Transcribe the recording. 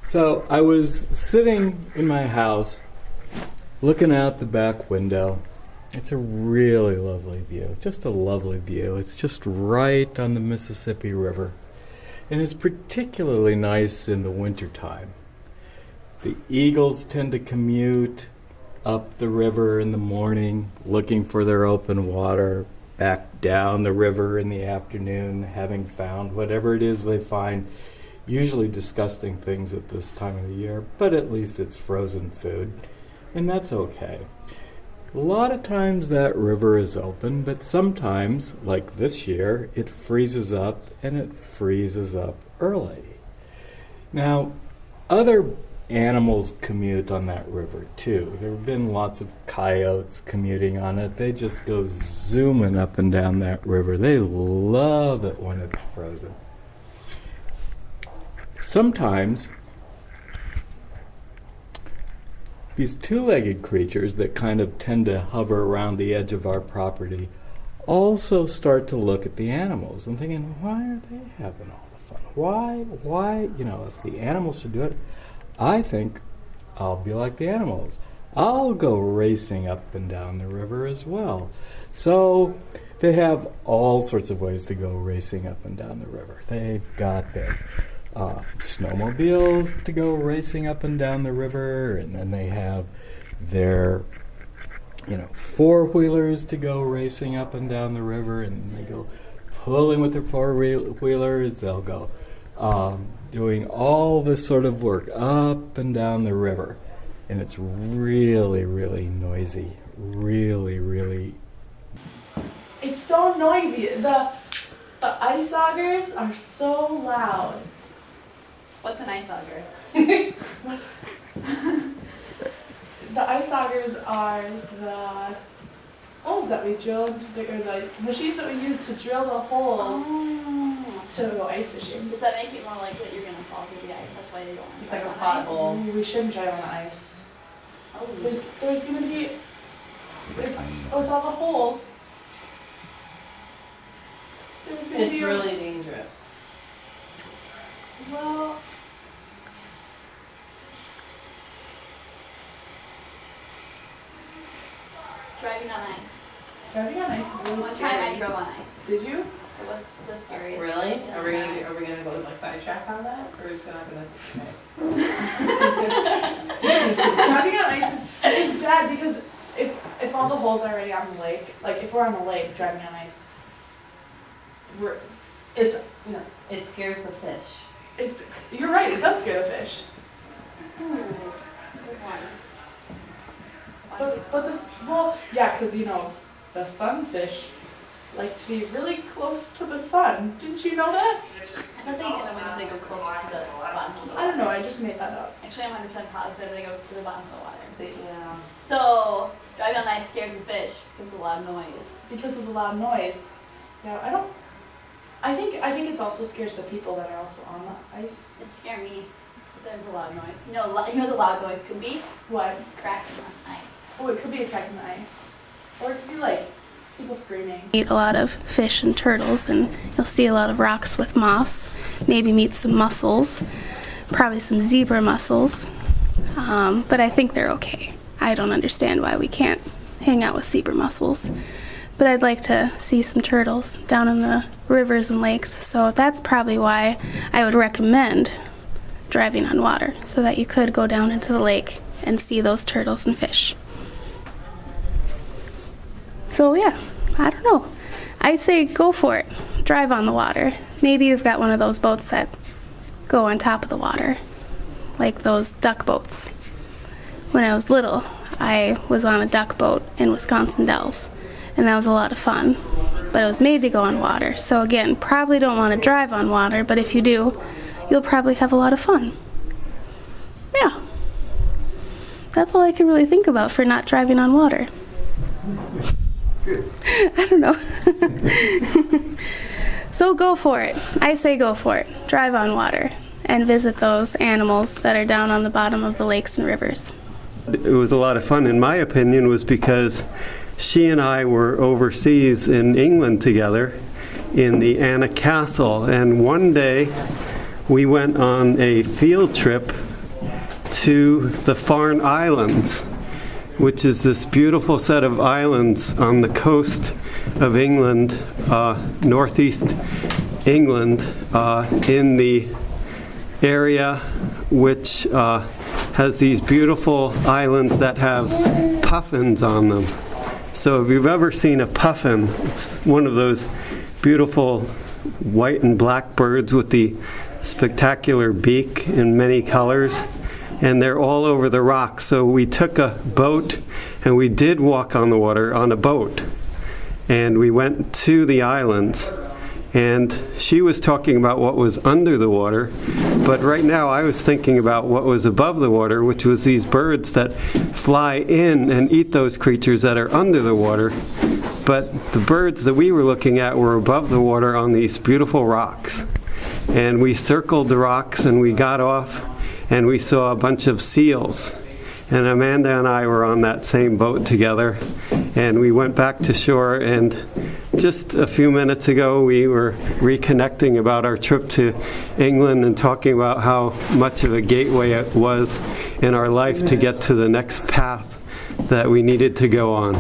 So I was sitting in my house looking out the back window. It's a really lovely view, just a lovely view. It's just right on the Mississippi River. And it's particularly nice in the wintertime. The eagles tend to commute up the river in the morning, looking for their open water, back down the river in the afternoon, having found whatever it is they find, usually disgusting things at this time of the year, but at least it's frozen food, and that's okay. A lot of times that river is open, but sometimes, like this year, it freezes up, and it freezes up early. Now, other animals commute on that river too. There have been lots of coyotes commuting on it. They just go zooming up and down that river. They love it when it's frozen. Sometimes these two-legged creatures that kind of tend to hover around the edge of our property also start to look at the animals and thinking, why are they having all the fun? Why, if the animals should do it, I think I'll be like the animals. I'll go racing up and down the river as well. So they have all sorts of ways to go racing up and down the river. They've got their snowmobiles to go racing up and down the river, and then they have their four-wheelers to go racing up and down the river, and they go pulling with their four-wheelers. They'll go doing all this sort of work up and down the river, and it's really, really noisy. Really. It's so noisy. The ice augers are so loud. What's an ice auger? The ice augers are the holes that we drilled, or the machines that we use to drill the holes to go ice fishing. Does that make it more likely that you're going to fall through the ice? That's why they don't want to It's like a drive on pothole. We shouldn't drive on the ice. ice. Oh. There's going to be, with all the holes, there's going to It's be really dangerous. well, Driving on ice. driving on ice is really One time I scary. drove on ice. Did you? It was the scariest. Really? Yeah. Are we gonna go like sidetrack on that, or are we just not gonna? Driving on ice is bad because if all the holes are already on the lake, like if we're on the lake driving on ice, It scares the fish. you're right, it does scare the fish. Ooh, good one. But because the sunfish like to be really close to the sun. Didn't you know that? I think they go closer to the bottom of the water. I don't know, I just made that up. Actually, I'm 100% positive they go to the bottom of the water. Yeah. So, driving on ice scares the fish because of the loud noise. Because of the loud noise. Yeah, I think it also scares the people that are also on the ice. It scared me. There's a loud noise. You know what the loud noise could be? What? Cracking on ice. Oh, it could be a crack in the ice. Or it could be like people screaming. Eat a lot of fish and turtles, and you'll see a lot of rocks with moss. Maybe meet some mussels, probably some zebra mussels. But I think they're okay. I don't understand why we can't hang out with zebra mussels. But I'd like to see some turtles down in the rivers and lakes, so that's probably why I would recommend driving on water, so that you could go down into the lake and see those turtles and fish. So yeah, I don't know. I say go for it. Drive on the water. Maybe you've got one of those boats that go on top of the water, like those duck boats. When I was little, I was on a duck boat in Wisconsin Dells, and that was a lot of fun. But it was made to go on water. So again, probably don't want to drive on water, but if you do, you'll probably have a lot of fun. Yeah. That's all I can really think about for not driving on water. I don't know. So go for it. I say go for it. Drive on water and visit those animals that are down on the bottom of the lakes and rivers. It was a lot of fun, in my opinion, was because she and I were overseas in England together in the Anna Castle, and one day we went on a field trip to the Farne Islands, which is this beautiful set of islands on the coast of England, northeast England, in the area which has these beautiful islands that have puffins on them. So if you've ever seen a puffin, it's one of those beautiful white and black birds with the spectacular beak in many colors, and they're all over the rocks. So we took a boat and we did walk on the water on a boat, and we went to the islands, and she was talking about what was under the water, but right now I was thinking about what was above the water, which was these birds that fly in and eat those creatures that are under the water. But the birds that we were looking at were above the water on these beautiful rocks. And we circled the rocks and we got off and we saw a bunch of seals. And Amanda and I were on that same boat together, and we went back to shore, and just a few minutes ago we were reconnecting about our trip to England and talking about how much of a gateway it was in our life to get to the next path that we needed to go on.